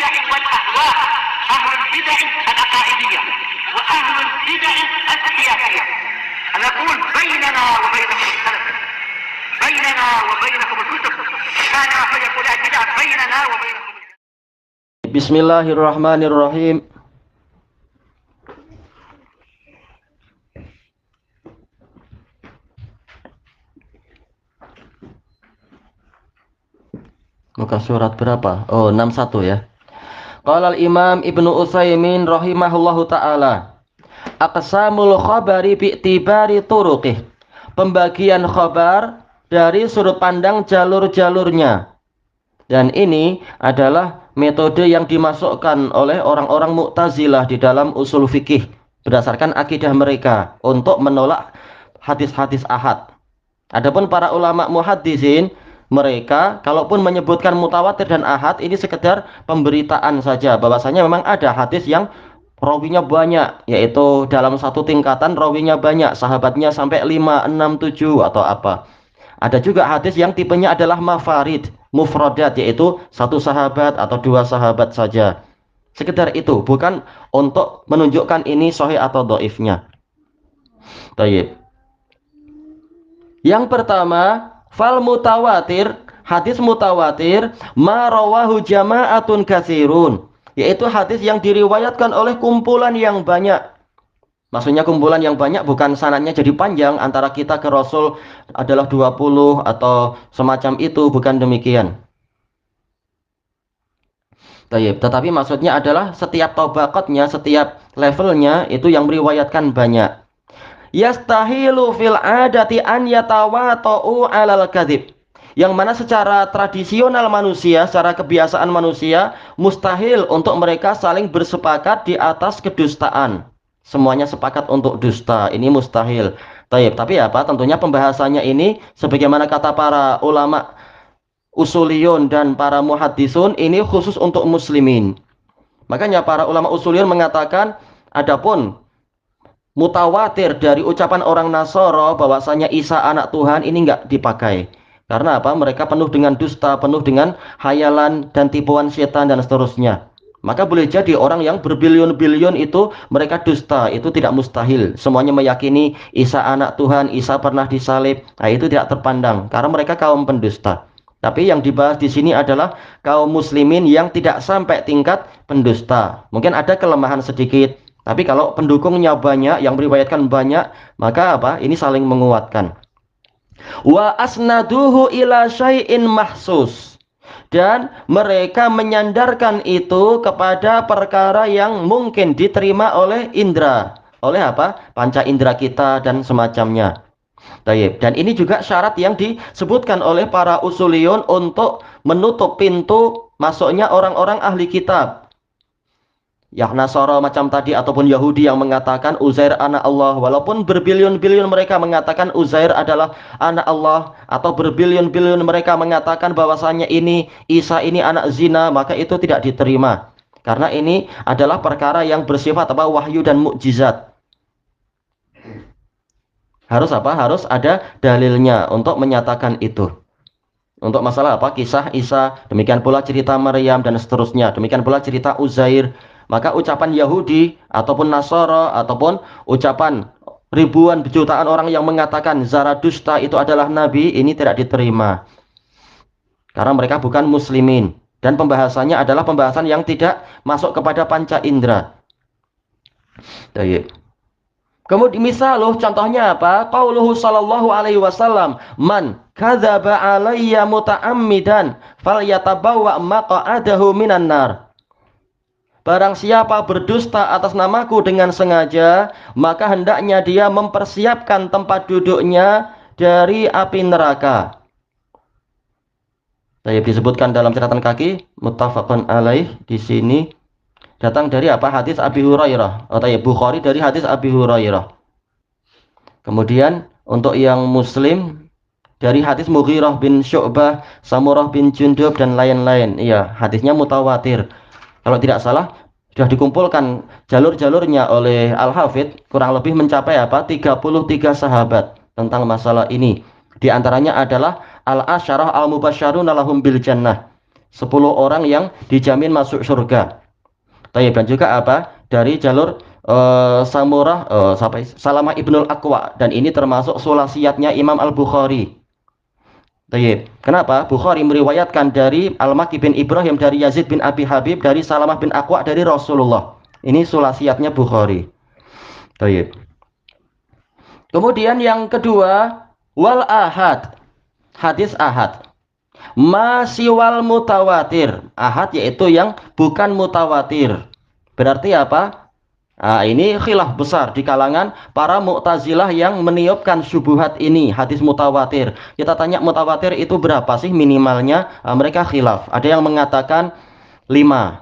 البدع والأهواء، أهل البدع العقائدية وأهل البدع السياسية. نقول بيننا وبينكم السلف، بيننا وبينكم الكتب، كان فيقول البدع بيننا وبينكم. Bismillahirrahmanirrahim. Muka surat berapa? Oh, 61 ya. Qala al-Imam Ibnu Utsaimin rahimahullahu taala, aqsamul khabari bi'tibari turuqih. Pembagian khabar dari sudut pandang jalur-jalurnya. Dan ini adalah metode yang dimasukkan oleh orang-orang Mu'tazilah di dalam usul fikih berdasarkan akidah mereka untuk menolak hadis-hadis ahad. Adapun para ulama muhaddisin, mereka kalaupun menyebutkan mutawatir dan ahad ini sekedar pemberitaan saja bahwasanya memang ada hadis yang rawinya banyak, yaitu dalam satu tingkatan rawinya banyak, sahabatnya sampai 5, 6, 7 atau apa. Ada juga hadis yang tipenya adalah mafarid, mufradat, yaitu satu sahabat atau dua sahabat saja. Sekedar itu, bukan untuk menunjukkan ini sahih atau dhaifnya. Baik. Yang pertama, fal mutawatir, hadis mutawatir ma rawahu jama'atun katsirun, yaitu hadis yang diriwayatkan oleh kumpulan yang banyak. Maksudnya kumpulan yang banyak bukan sanadnya jadi panjang antara kita ke Rasul adalah 20 atau semacam itu, bukan demikian. Tetapi maksudnya adalah setiap tabaqatnya, setiap levelnya itu yang meriwayatkan banyak. Yastahilu fil adati an yatawata'u 'alal kadzib. Yang mana secara tradisional manusia, secara kebiasaan manusia, mustahil untuk mereka saling bersepakat di atas kedustaan. Semuanya sepakat untuk dusta, ini mustahil. Tapi apa? Tentunya pembahasannya ini sebagaimana kata para ulama usuliyun dan para muhaddisun, ini khusus untuk muslimin. Makanya para ulama usuliyun mengatakan, adapun mutawatir dari ucapan orang Nasara bahwasanya Isa anak Tuhan ini enggak dipakai. Karena apa? Mereka penuh dengan dusta, penuh dengan hayalan dan tipuan setan dan seterusnya. Maka boleh jadi orang yang berbilion-bilion itu mereka dusta, itu tidak mustahil. Semuanya meyakini Isa anak Tuhan, Isa pernah disalib. Nah, itu tidak terpandang karena mereka kaum pendusta. Tapi yang dibahas di sini adalah kaum muslimin yang tidak sampai tingkat pendusta. Mungkin ada kelemahan sedikit, tapi kalau pendukungnya banyak, yang meriwayatkan banyak, maka apa? Ini saling menguatkan. Wa asnaduhu ila syai'in mahsus. Dan mereka menyandarkan itu kepada perkara yang mungkin diterima oleh indra. Oleh apa? Panca indra kita dan semacamnya. Dan ini juga syarat yang disebutkan oleh para usuliyun untuk menutup pintu masuknya orang-orang ahli kitab. Ya Nasara macam tadi ataupun Yahudi yang mengatakan Uzair anak Allah, walaupun berbilion-bilion mereka mengatakan Uzair adalah anak Allah, atau berbilion-bilion mereka mengatakan bahwasanya ini Isa ini anak zina, maka itu tidak diterima karena ini adalah perkara yang bersifat apa? Wahyu dan mukjizat. Harus apa? Harus ada dalilnya untuk menyatakan itu. Untuk masalah apa? Kisah Isa, demikian pula cerita Maryam dan seterusnya, demikian pula cerita Uzair. Maka ucapan Yahudi ataupun Nasara ataupun ucapan ribuan jutaan orang yang mengatakan Zarathustra itu adalah nabi, ini tidak diterima karena mereka bukan muslimin, dan pembahasannya adalah pembahasan yang tidak masuk kepada panca indera. Kemudian misaluh, contohnya apa? Qauluhu sallallahu alaihi wasallam, man kadzaba alayya muta'ammidan falyatabawwa maq'adahu minan nar. Barang siapa berdusta atas namaku dengan sengaja, maka hendaknya dia mempersiapkan tempat duduknya dari api neraka. Disebutkan dalam catatan kaki, muttafaqun alaih, di sini datang dari apa? Hadis Abi Hurairah. Bukhari dari hadis Abi Hurairah. Kemudian untuk yang Muslim dari hadis Mughirah bin Syu'bah, Samurah bin Jundub dan lain-lain. Iya, hadisnya mutawatir. Kalau tidak salah, sudah dikumpulkan jalur-jalurnya oleh Al-Hafidh, kurang lebih mencapai apa? 33 sahabat tentang masalah ini. Di antaranya adalah Al-Asyarah Al-Mubasysyaruna lahum bil jannah. 10 orang yang dijamin masuk surga. Tayyib, dan juga apa? Dari jalur Samurah sampai Salamah Ibnul Aqwa, dan ini termasuk sulasiatnya Imam Al-Bukhari. Tayyib. Kenapa? Bukhari meriwayatkan dari Al-Makki bin Ibrahim, dari Yazid bin Abi Habib, dari Salamah bin Aqwa, dari Rasulullah. Ini sulasiatnya Bukhari. Tayyib. Kemudian yang kedua, wal ahad. Hadis ahad. Masiwal mutawatir. Ahad yaitu yang bukan mutawatir. Berarti apa? Nah, ini khilaf besar di kalangan para Mu'tazilah yang meniupkan syubhat ini, hadis mutawatir. Kita tanya mutawatir itu berapa sih minimalnya? Mereka khilaf. Ada yang mengatakan 5.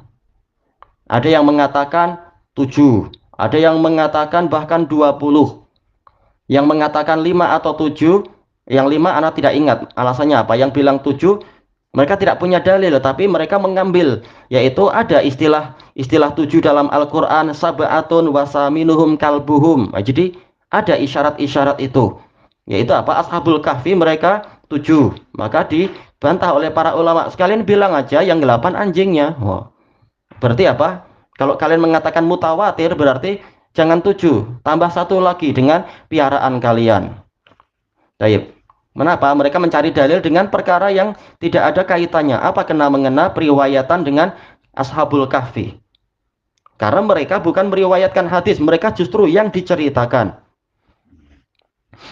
Ada yang mengatakan 7. Ada yang mengatakan bahkan 20. Yang mengatakan 5 atau 7, yang 5 anak tidak ingat alasannya apa. Yang bilang 7, mereka tidak punya dalil, tapi mereka mengambil, yaitu ada istilah 7 dalam Al-Quran, sab'atun wasaminuhum kalbuhum. Nah, jadi ada isyarat-isyarat itu, yaitu apa? Ashabul Kahfi mereka 7. Maka dibantah oleh para ulama, sekalian bilang aja yang 8 anjingnya. Berarti apa? Kalau kalian mengatakan mutawatir, berarti jangan 7, tambah 1 lagi dengan piaraan kalian. Baik. Mengapa? Mereka mencari dalil dengan perkara yang tidak ada kaitannya. Apa kena-mengena periwayatan dengan Ashabul Kahfi? Karena mereka bukan meriwayatkan hadis, mereka justru yang diceritakan.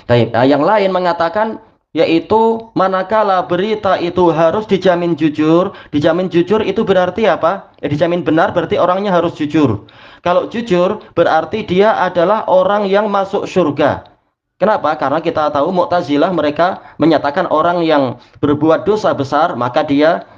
Baik. Yang lain mengatakan, yaitu manakala berita itu harus dijamin jujur. Dijamin jujur itu berarti apa? Dijamin benar berarti orangnya harus jujur. Kalau jujur berarti dia adalah orang yang masuk surga. Kenapa? Karena kita tahu Mu'tazilah mereka menyatakan orang yang berbuat dosa besar maka dia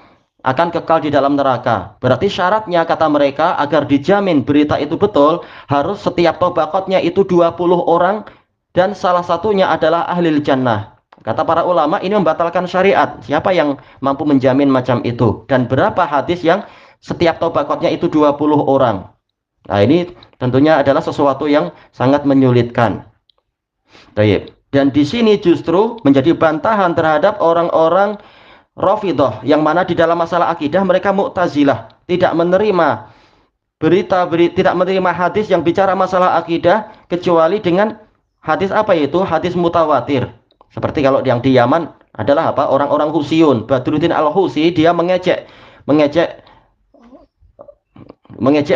akan kekal di dalam neraka. Berarti syaratnya kata mereka agar dijamin berita itu betul, harus setiap tabaqatnya itu 20 orang dan salah satunya adalah ahlil jannah. Kata para ulama ini membatalkan syariat. Siapa yang mampu menjamin macam itu? Dan berapa hadis yang setiap tabaqatnya itu 20 orang? Nah, ini tentunya adalah sesuatu yang sangat menyulitkan. Baik. Dan di sini justru menjadi bantahan terhadap orang-orang Rafidhah yang mana di dalam masalah akidah mereka Mu'tazilah, tidak menerima tidak menerima hadis yang bicara masalah akidah kecuali dengan hadis apa itu? Hadis mutawatir. Seperti kalau yang di Yaman adalah apa? Orang-orang Husiyun. Badruddin Al-Husi dia mengejek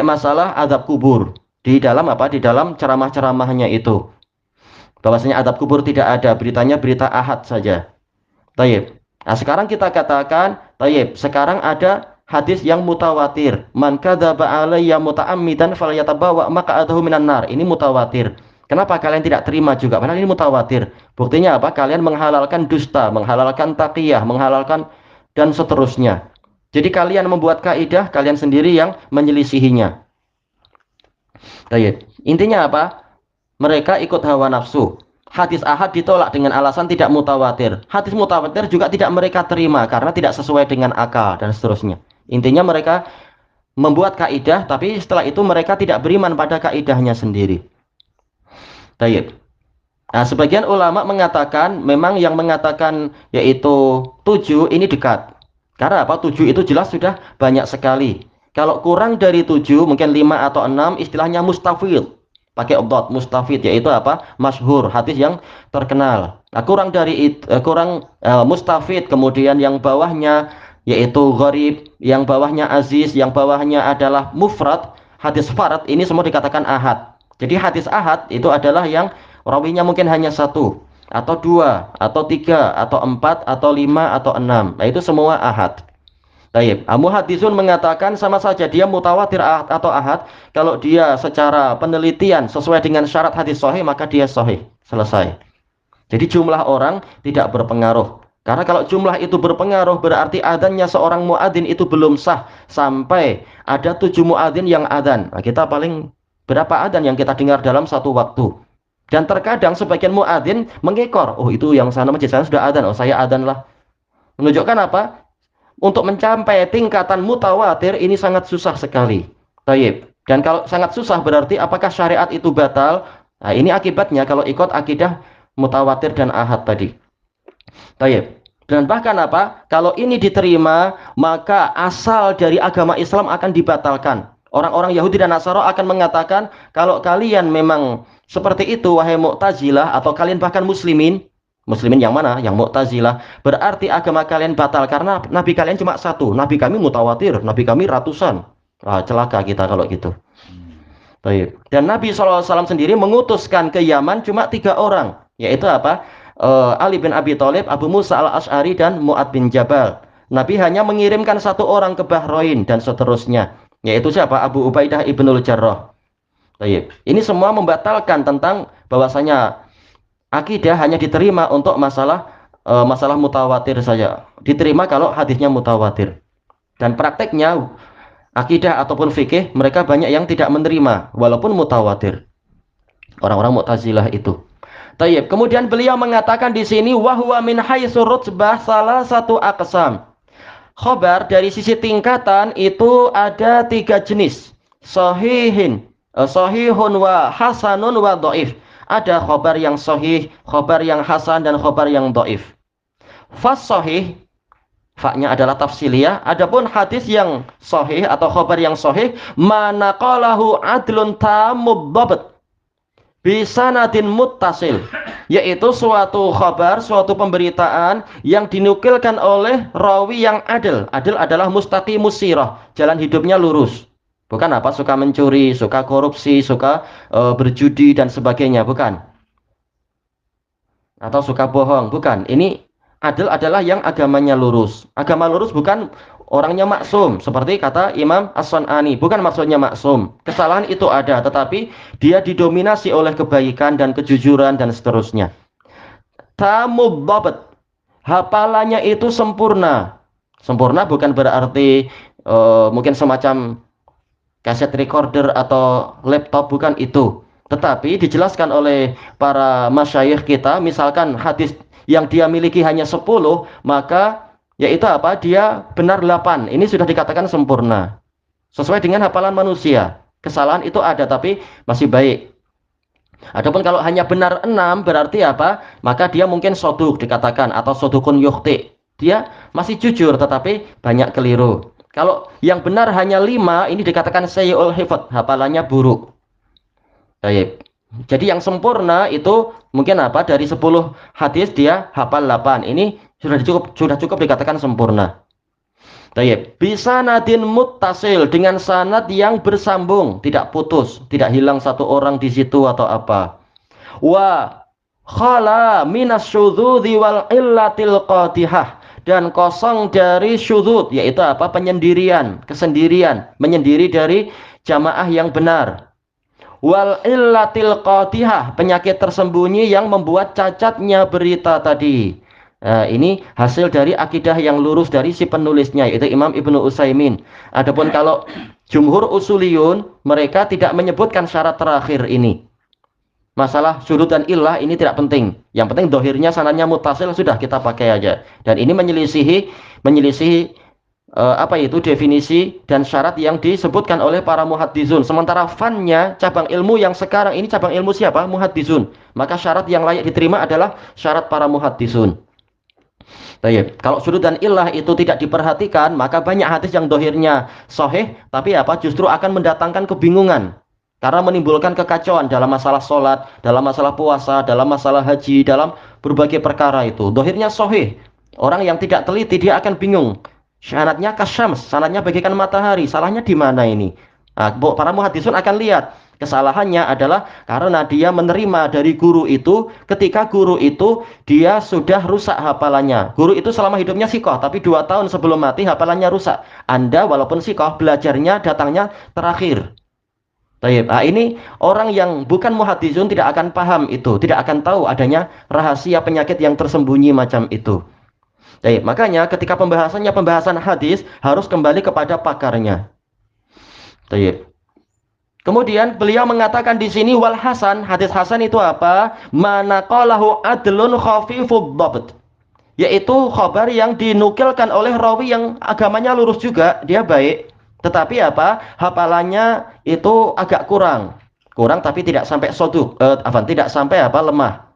masalah azab kubur di dalam apa? Di dalam ceramah-ceramahnya itu. Bahwasanya adab kubur tidak ada, beritanya berita ahad saja. Tayyib. Nah, sekarang kita katakan, tayyib, sekarang ada hadis yang mutawatir. Man kadzaba alayya muta'ammidan falyatabawa maq'adahu minan nar. Ini mutawatir. Kenapa kalian tidak terima juga? Padahal ini mutawatir. Buktinya apa? Kalian menghalalkan dusta, menghalalkan taqiyah, menghalalkan dan seterusnya. Jadi kalian membuat kaidah, kalian sendiri yang menyelisihinya. Tayyib. Intinya apa? Mereka ikut hawa nafsu. Hadis ahad ditolak dengan alasan tidak mutawatir. Hadis mutawatir juga tidak mereka terima karena tidak sesuai dengan akal dan seterusnya. Intinya mereka membuat kaidah, tapi setelah itu mereka tidak beriman pada kaidahnya sendiri. Baik. Nah, sebagian ulama mengatakan memang yang mengatakan yaitu 7 ini dekat. Karena apa? 7 itu jelas sudah banyak sekali. Kalau kurang dari 7, mungkin 5 atau 6, istilahnya mustafid. Pakai obdot mustafid, yaitu apa? Masyhur, hadis yang terkenal. Nah, kurang dari mustafid, kemudian yang bawahnya yaitu gharib, yang bawahnya aziz, yang bawahnya adalah mufrad, hadis farad, ini semua dikatakan ahad. Jadi hadis ahad itu adalah yang rawinya mungkin hanya 1 atau 2 atau 3 atau 4 atau 5 atau 6. Nah, itu semua ahad. Baik, muhaddisun mengatakan sama saja dia mutawatir atau ahad. Kalau dia secara penelitian sesuai dengan syarat hadis sahih, maka dia sahih. Selesai. Jadi jumlah orang tidak berpengaruh. Karena kalau jumlah itu berpengaruh, berarti adzannya seorang muadzin itu belum sah sampai ada 7 muadzin yang adzan. Nah, kita paling berapa adzan yang kita dengar dalam satu waktu. Dan terkadang sebagian muadzin mengekor. Oh, itu yang sana masjid sana sudah adzan. Oh, saya adzan lah. Menunjukkan apa? Untuk mencapai tingkatan mutawatir ini sangat susah sekali. Tayyib. Dan kalau sangat susah berarti apakah syariat itu batal? Nah, ini akibatnya kalau ikut akidah mutawatir dan ahad tadi. Tayyib. Dan bahkan apa? Kalau ini diterima, maka asal dari agama Islam akan dibatalkan. Orang-orang Yahudi dan Nasara akan mengatakan, kalau kalian memang seperti itu, wahai Mu'tazilah, atau kalian bahkan muslimin, muslimin yang mana? Yang Mu'tazilah, berarti agama kalian batal karena nabi kalian cuma satu. Nabi kami mutawatir, nabi kami ratusan. Celaka kita kalau gitu. Baik. Dan Nabi SAW sendiri mengutuskan ke Yaman cuma 3 orang, yaitu apa? Ali bin Abi Thalib, Abu Musa al-Ash'ari, dan Mu'ad bin Jabal. Nabi hanya mengirimkan 1 orang ke Bahrain dan seterusnya, yaitu siapa? Abu Ubaidah ibnul Jarrah. Baik. Ini semua membatalkan tentang bahwasanya akidah hanya diterima untuk masalah mutawatir saja. Diterima kalau hadisnya mutawatir. Dan prakteknya akidah ataupun fikih mereka banyak yang tidak menerima walaupun mutawatir. Orang-orang Mu'tazilah itu. Tayyib. Kemudian beliau mengatakan di sini wahwa min haitsu rutbah salah satu aqsam. Khobar dari sisi tingkatan itu ada 3 jenis. Sahihun wa hasanun wa dhaif. Ada khobar yang sahih, khobar yang hasan, dan khobar yang dhaif. Fas sahih, fa-nya adalah tafsiliyah. Adapun hadis yang sahih atau khobar yang sahih, manaqalahu adlun tamud dhabt bisanadin muttasil, yaitu suatu khabar, suatu pemberitaan yang dinukilkan oleh rawi yang adil. Adil adalah mustaqimus sirah, jalan hidupnya lurus. Bukan apa suka mencuri, suka korupsi, suka berjudi dan sebagainya, bukan. Atau suka bohong, bukan. Ini adil adalah yang agamanya lurus. Agama lurus bukan orangnya maksum, seperti kata Imam As-Sun'ani, bukan maksudnya maksum. Kesalahan itu ada, tetapi dia didominasi oleh kebaikan dan kejujuran dan seterusnya. Tamud dhabt, hafalannya itu sempurna. Sempurna bukan berarti mungkin semacam kaset recorder atau laptop, bukan itu. Tetapi dijelaskan oleh para masyayikh kita, misalkan hadis yang dia miliki hanya 10, maka yaitu apa? Dia benar 8. Ini sudah dikatakan sempurna. Sesuai dengan hafalan manusia. Kesalahan itu ada tapi masih baik. Adapun kalau hanya benar 6 berarti apa? Maka dia mungkin soduk dikatakan atau sodukun yukhti. Dia masih jujur tetapi banyak keliru. Kalau yang benar hanya 5 ini dikatakan sayyi'ul hifdz, hafalannya buruk. Baik. Jadi yang sempurna itu mungkin apa? Dari 10 hadis dia hafal 8. Ini sudah cukup dikatakan sempurna. Tayyib. Bisa nadin muttasil, dengan sanad yang bersambung, tidak putus, tidak hilang 1 orang di situ atau apa. Wa khala minas syudzudzi wal illatil qadihah, dan kosong dari syudzud, yaitu apa? Penyendirian, kesendirian, menyendiri dari jamaah yang benar. Wal illatil qadihah, penyakit tersembunyi yang membuat cacatnya berita tadi. Ini hasil dari akidah yang lurus dari si penulisnya, yaitu Imam Ibnu Utsaimin. Adapun kalau jumhur usuliyun, mereka tidak menyebutkan syarat terakhir ini. Masalah syurut dan illah ini tidak penting. Yang penting dohirnya sanadnya muttasil, sudah kita pakai aja. Dan ini menyelisihi apa itu definisi dan syarat yang disebutkan oleh para muhaddisun. Sementara fannya, cabang ilmu yang sekarang ini cabang ilmu siapa? Muhaddisun. Maka syarat yang layak diterima adalah syarat para muhaddisun. Baik. Kalau syurut dan illah itu tidak diperhatikan, maka banyak hadis yang dohirnya sahih, tapi apa? Justru akan mendatangkan kebingungan. Karena menimbulkan kekacauan dalam masalah sholat, dalam masalah puasa, dalam masalah haji, dalam berbagai perkara itu. Dohirnya sahih. Orang yang tidak teliti dia akan bingung. Sanadnya kasyams, sanadnya bagaikan matahari. Salahnya di mana ini? Para muhaddisun akan lihat. Kesalahannya adalah karena dia menerima dari guru itu, ketika guru itu dia sudah rusak hafalannya. Guru itu selama hidupnya sikoh, tapi 2 tahun sebelum mati hafalannya rusak. Anda walaupun sikoh, belajarnya datangnya terakhir. Ini orang yang bukan muhaddisun tidak akan paham itu, tidak akan tahu adanya rahasia penyakit yang tersembunyi macam itu. Makanya ketika pembahasan hadis harus kembali kepada pakarnya. Kemudian beliau mengatakan di sini wal hasan, hadis hasan itu apa? Manaqalahu adlun khafifud dhabt, yaitu khabar yang dinukilkan oleh rawi yang agamanya lurus juga, dia baik, tetapi apa? Hafalannya itu agak kurang tapi tidak sampai soduk, tidak sampai lemah.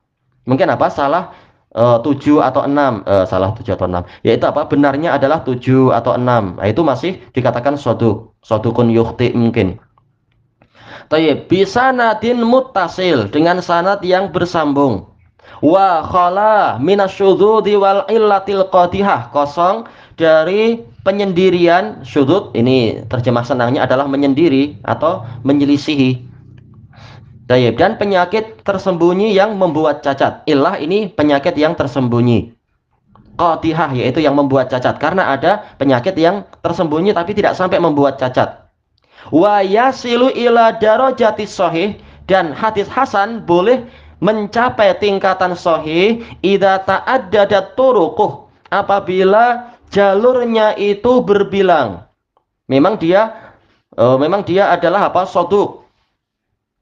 Mungkin salah 7 atau 6, salah 7 atau 6, yaitu apa, benarnya adalah 7 atau 6. Nah, itu masih dikatakan sodukun yukhti mungkin. Tayyib, bisa nadin muttasil dengan sanad yang bersambung. Wa khala minasyudzudzi wal illatil qadihah, kosong dari penyendirian. Syudzud ini terjemah senangnya adalah menyendiri atau menyelisihi. Tayyib, dan penyakit tersembunyi yang membuat cacat. Illah ini penyakit yang tersembunyi. Qadihah yaitu yang membuat cacat, karena ada penyakit yang tersembunyi tapi tidak sampai membuat cacat. Wa yasilu ila darajati sahih, dan hadis hasan boleh mencapai tingkatan sahih idza ta'addadat turuquh, apabila jalurnya itu berbilang. Memang dia adalah apa, soduk.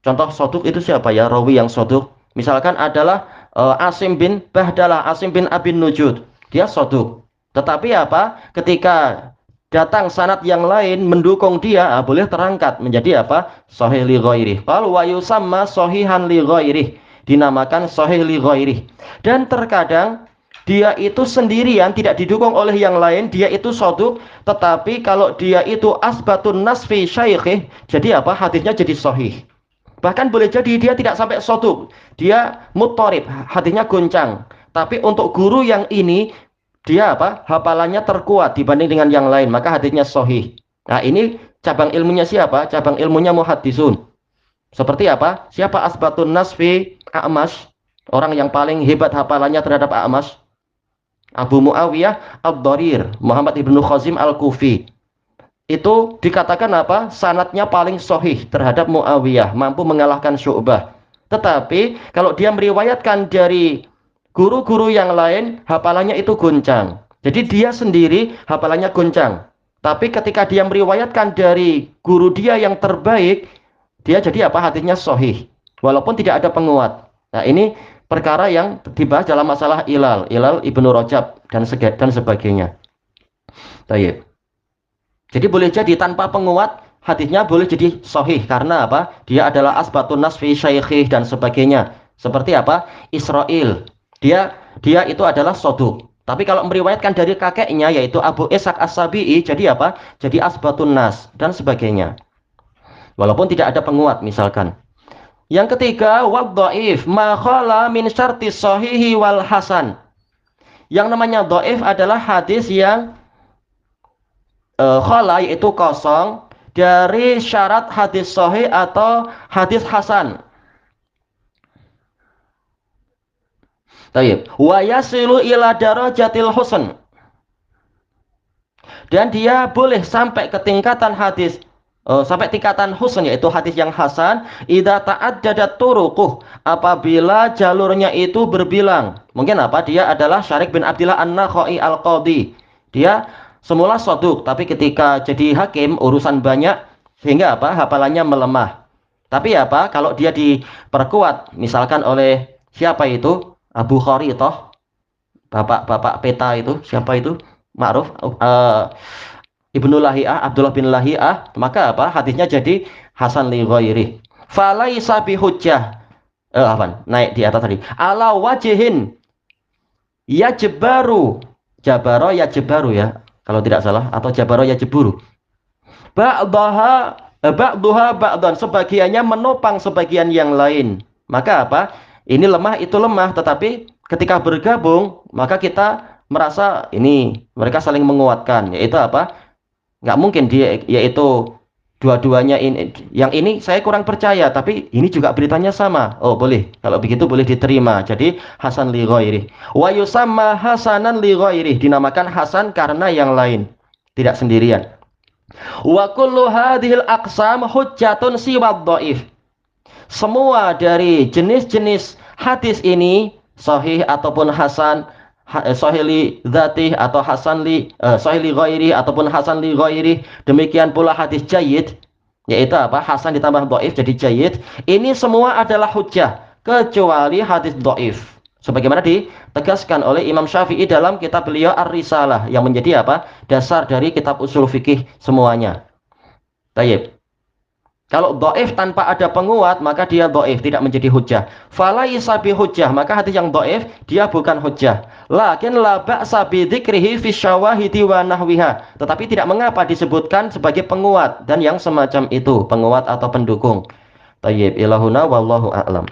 Contoh soduk itu siapa ya, rawi yang soduk? Misalkan adalah Asim bin Bahdalah, Asim bin Abin Nujud, dia soduk. Tetapi apa, ketika datang sanad yang lain mendukung dia, boleh terangkat menjadi apa, sahih li ghairih. Qal wa yusamma sahihan li ghairih, dinamakan sahih li ghairih. Dan terkadang dia itu sendirian, tidak didukung oleh yang lain, dia itu soduk, tetapi kalau dia itu asbatun nasfi syaikhih, jadi apa, hadisnya jadi sahih. Bahkan boleh jadi dia tidak sampai soduk, dia muttorib, hadisnya goncang, tapi untuk guru yang ini dia apa, hafalannya terkuat dibanding dengan yang lain, maka hadisnya sahih. Nah, ini cabang ilmunya siapa? Cabang ilmunya muhaddisun. Seperti apa? Siapa asbatun nasfi A'mash, orang yang paling hebat hafalannya terhadap A'mash? Abu Muawiyah Ad-Dharir, Muhammad ibnu Khazim Al-Kufi. Itu dikatakan apa? Sanadnya paling sahih terhadap Muawiyah, mampu mengalahkan Syu'bah. Tetapi kalau dia meriwayatkan dari guru-guru yang lain, hafalannya itu goncang. Jadi dia sendiri hafalannya goncang. Tapi ketika dia meriwayatkan dari guru dia yang terbaik, dia jadi apa? Hadisnya sahih, walaupun tidak ada penguat. Nah, ini perkara yang dibahas dalam masalah ilal Ibnu Rajab dan sebagainya. Baik. Jadi boleh jadi tanpa penguat hadisnya boleh jadi sahih, karena apa? Dia adalah asbatun nas fi syaikhih dan sebagainya. Seperti apa? Israil. Dia itu adalah soduk. Tapi kalau meriwayatkan dari kakeknya yaitu Abu Ishaq As-Sabi'i, jadi apa? Jadi asbatun nas dan sebagainya. Walaupun tidak ada penguat misalkan. Yang ketiga, wadhaif ma khala min syartis sahihi wal hasan. Yang namanya dhaif adalah hadis yang khala yaitu kosong dari syarat hadis sahih atau hadis hasan. Tayyib. Wa yasilu ila darajatil husn. Dan dia boleh sampai ke tingkatan hadis sampai tingkatan husn yaitu hadis yang hasan idza ta'addadat turuquh, apabila jalurnya itu berbilang. Mungkin apa? Dia adalah Syarik bin Abdillah An-Nakhai Al-Qadhi. Dia semula soduk, tapi ketika jadi hakim urusan banyak sehingga apa, hafalannya melemah. Tapi apa, kalau dia diperkuat misalkan oleh siapa itu, Abu Kharithah, bapak peta itu siapa itu, ma'ruf, Ibnu Lahiyah, Abdullah bin Lahiyah, maka apa, hadisnya jadi hasan li ghairi. Falaisa bihujjah, naik di atas tadi, ala wajihin yajbaru, jabaro yajbaru ya kalau tidak salah, atau jabaro yajburu, ba'daha ba'dan, sebagiannya menopang sebagian yang lain. Maka apa, ini lemah itu lemah, tetapi ketika bergabung maka kita merasa ini mereka saling menguatkan, yaitu apa, nggak mungkin dia yaitu dua-duanya ini, yang ini saya kurang percaya tapi ini juga beritanya sama, oh boleh, kalau begitu boleh diterima, jadi hasan li ghairi. Wa yusamma hasanan li ghairi, dinamakan hasan karena yang lain, tidak sendirian. Wa kullu hadhil aqsam hujjatun siwad dhaif. Semua dari jenis-jenis hadis ini, sahih ataupun hasan, sahih li dzatih atau hasan li sahih li ghairi ataupun hasan li ghairi, demikian pula hadis jayyid, yaitu apa, hasan ditambah dhaif jadi jayyid, ini semua adalah hujjah kecuali hadis dhaif, sebagaimana ditegaskan oleh Imam Syafi'i dalam kitab beliau Ar-Risalah yang menjadi apa, dasar dari kitab usul fikih semuanya. Tayyib. Kalau dhaif tanpa ada penguat, maka dia dhaif, tidak menjadi hujjah. Falaisa bi hujjah, maka hadis yang dhaif dia bukan hujjah. Lakin la ba'sa bi dzikrihi fi syawahidi wa nahwiha. Tetapi tidak mengapa disebutkan sebagai penguat dan yang semacam itu, penguat atau pendukung. Tayyib ilahuna wallahu a'lam.